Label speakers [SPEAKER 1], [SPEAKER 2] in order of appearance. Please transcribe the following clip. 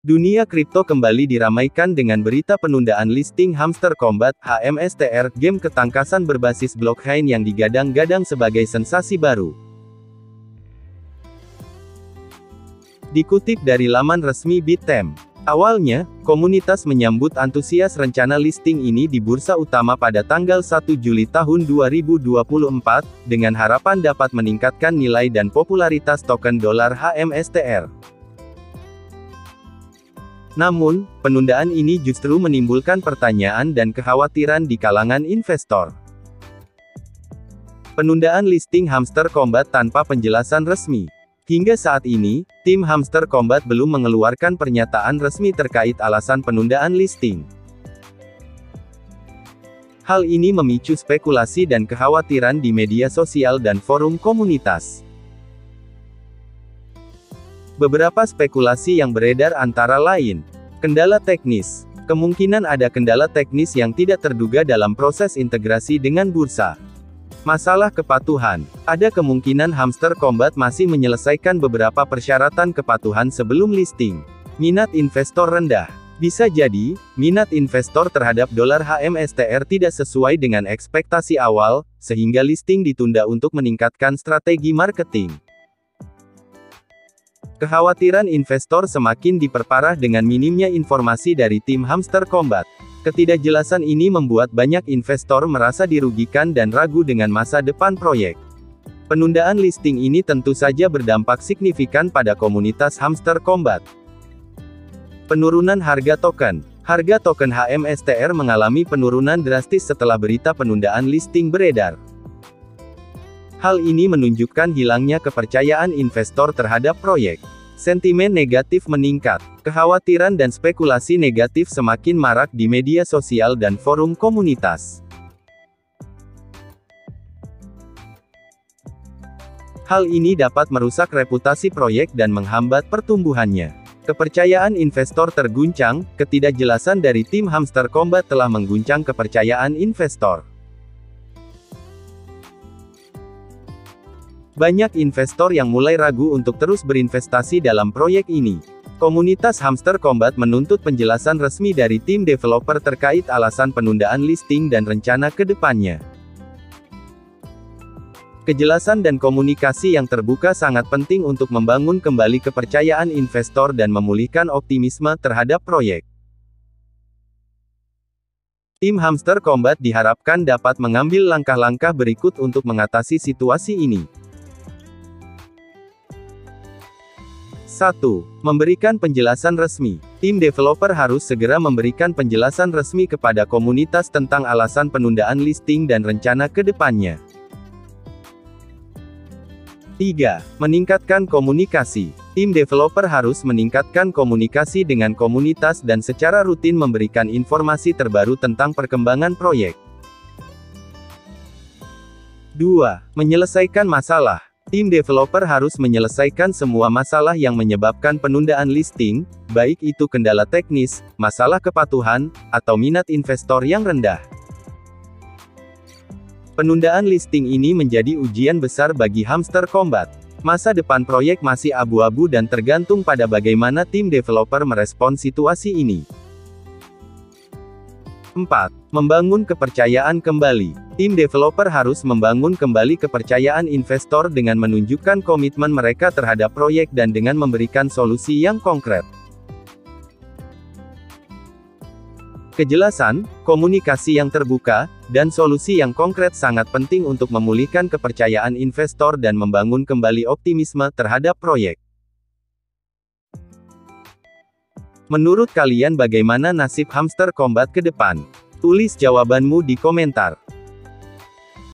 [SPEAKER 1] Dunia kripto kembali diramaikan dengan berita penundaan listing Hamster Kombat (HMSTR), game ketangkasan berbasis blockchain yang digadang-gadang sebagai sensasi baru. Dikutip dari laman resmi Bitstamp, awalnya, komunitas menyambut antusias rencana listing ini di bursa utama pada tanggal 1 Juli tahun 2024, dengan harapan dapat meningkatkan nilai dan popularitas token dolar HMSTR. Namun, penundaan ini justru menimbulkan pertanyaan dan kekhawatiran di kalangan investor. Penundaan listing Hamster Kombat tanpa penjelasan resmi. Hingga saat ini, tim Hamster Kombat belum mengeluarkan pernyataan resmi terkait alasan penundaan listing. Hal ini memicu spekulasi dan kekhawatiran di media sosial dan forum komunitas. Beberapa spekulasi yang beredar antara lain, kendala teknis. Kemungkinan ada kendala teknis yang tidak terduga dalam proses integrasi dengan bursa. Masalah kepatuhan. Ada kemungkinan Hamster Kombat masih menyelesaikan beberapa persyaratan kepatuhan sebelum listing. Minat investor rendah. Bisa jadi, minat investor terhadap dolar HMSTR tidak sesuai dengan ekspektasi awal, sehingga listing ditunda untuk meningkatkan strategi marketing. Kekhawatiran investor semakin diperparah dengan minimnya informasi dari tim Hamster Kombat. Ketidakjelasan ini membuat banyak investor merasa dirugikan dan ragu dengan masa depan proyek. Penundaan listing ini tentu saja berdampak signifikan pada komunitas Hamster Kombat. Penurunan harga token. Harga token HMSTR mengalami penurunan drastis setelah berita penundaan listing beredar. Hal ini menunjukkan hilangnya kepercayaan investor terhadap proyek. Sentimen negatif meningkat. Kekhawatiran dan spekulasi negatif semakin marak di media sosial dan forum komunitas. Hal ini dapat merusak reputasi proyek dan menghambat pertumbuhannya. Kepercayaan investor terguncang. Ketidakjelasan dari tim Hamster Kombat telah mengguncang kepercayaan investor. Banyak investor yang mulai ragu untuk terus berinvestasi dalam proyek ini. Komunitas Hamster Kombat menuntut penjelasan resmi dari tim developer terkait alasan penundaan listing dan rencana ke depannya. Kejelasan dan komunikasi yang terbuka sangat penting untuk membangun kembali kepercayaan investor dan memulihkan optimisme terhadap proyek. Tim Hamster Kombat diharapkan dapat mengambil langkah-langkah berikut untuk mengatasi situasi ini. 1. Memberikan penjelasan resmi. Tim developer harus segera memberikan penjelasan resmi kepada komunitas tentang alasan penundaan listing dan rencana ke depannya. 3. Meningkatkan komunikasi. Tim developer harus meningkatkan komunikasi dengan komunitas dan secara rutin memberikan informasi terbaru tentang perkembangan proyek. 2. Menyelesaikan masalah. Tim developer harus menyelesaikan semua masalah yang menyebabkan penundaan listing, baik itu kendala teknis, masalah kepatuhan, atau minat investor yang rendah. Penundaan listing ini menjadi ujian besar bagi Hamster Kombat. Masa depan proyek masih abu-abu dan tergantung pada bagaimana tim developer merespon situasi ini. 4. Membangun kepercayaan kembali. Tim developer harus membangun kembali kepercayaan investor dengan menunjukkan komitmen mereka terhadap proyek dan dengan memberikan solusi yang konkret. Kejelasan, komunikasi yang terbuka, dan solusi yang konkret sangat penting untuk memulihkan kepercayaan investor dan membangun kembali optimisme terhadap proyek. Menurut kalian bagaimana nasib Hamster Kombat ke depan? Tulis jawabanmu di komentar.